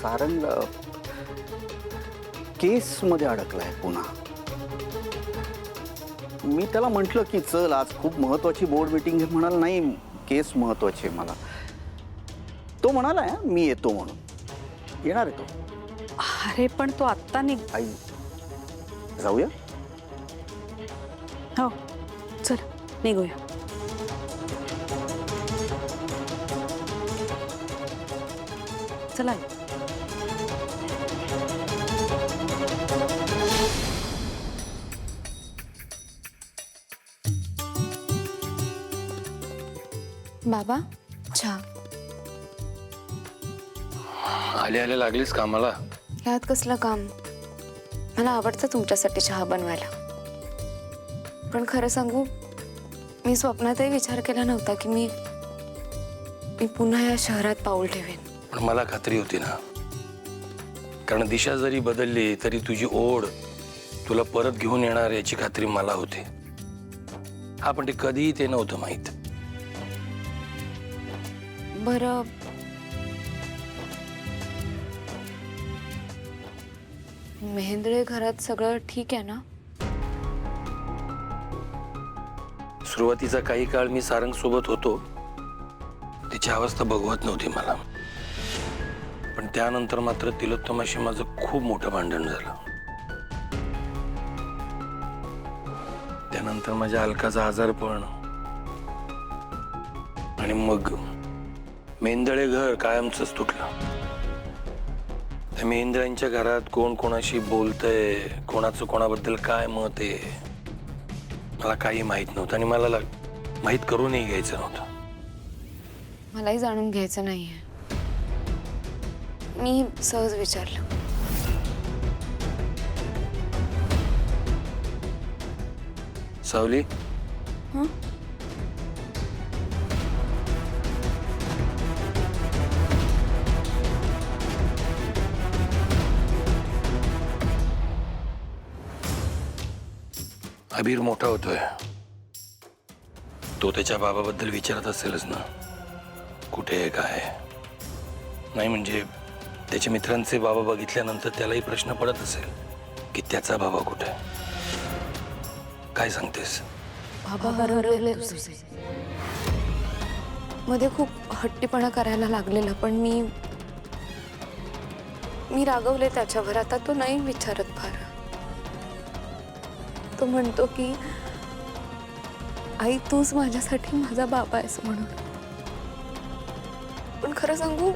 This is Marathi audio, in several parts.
सारंग केसमध्ये अडकलाय पुन्हा. मी त्याला म्हटलं की चल आज खूप महत्वाची बोर्ड मीटिंग आहे. म्हणाल नाही केस महत्वाची आहे मला. तो म्हणाला मी येतो म्हणून. येणार आहे तो. अरे पण तो आत्ता आई जाऊया. हो चल निघूया. चला. बाबा चहा. आले आले लागलीस कामाला. यात कसलं काम. मला आवडतं तुमच्यासाठी चहा बनवायला. पण खरं सांगू मी स्वप्नातही विचार केला नव्हता की मी पुन्हा या शहरात पाऊल ठेवेन. पण मला खात्री होती ना, कारण दिशा जरी बदलली तरी तुझी ओढ तुला परत घेऊन येणार याची खात्री मला होती. हा पण ते कधीही ते नव्हतं माहित. बरं महेंद्र घरात सगळं ठीक आहे ना? सुरुवातीचा काही काळ मी सारंग सोबत होतो. तिची अवस्था बघवत नव्हती मला. पण त्यानंतर मात्र तिलोत्तमाशी माझं खूप मोठं भांडण झालं. त्यानंतर माझ्या अलकाचा आजारपण आणि मग मेंदळे घर कायमचंच तुटलं. त्या मेंदळ्यांच्या घरात कोण कोणाशी बोलतंय, कोणाचं कोणाबद्दल काय मत आहे मला काही माहित नव्हतं आणि मला माहित करूनही घ्यायचं नव्हतं. मलाही जाणून घ्यायचं नाहीये. मी सहज विचारलं. सावली हं? अबीर मोठा होतोय. तो त्याच्या बाबाबद्दल विचारत असेलच ना, कुठे आहे काय. नाही म्हणजे त्याच्या मित्रांचे बाबा बघितल्यानंतर त्यालाही प्रश्न पडत असेल की त्याचा बाबा कुठे आहे. काय सांगतेस? बाबा हरवले तुझे. मध्ये खूप हट्टीपणा करायला लागलेला पण मी रागवले त्याच्यावर. आता तो नाही विचारत फार. तो म्हणतो की आई तूच माझ्यासाठी माझा बाबा आहेस म्हणून. पण खरं सांगू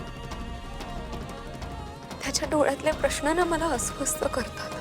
त्याच्या डोळ्यातले प्रश्न ना मला अस्वस्थ करतात.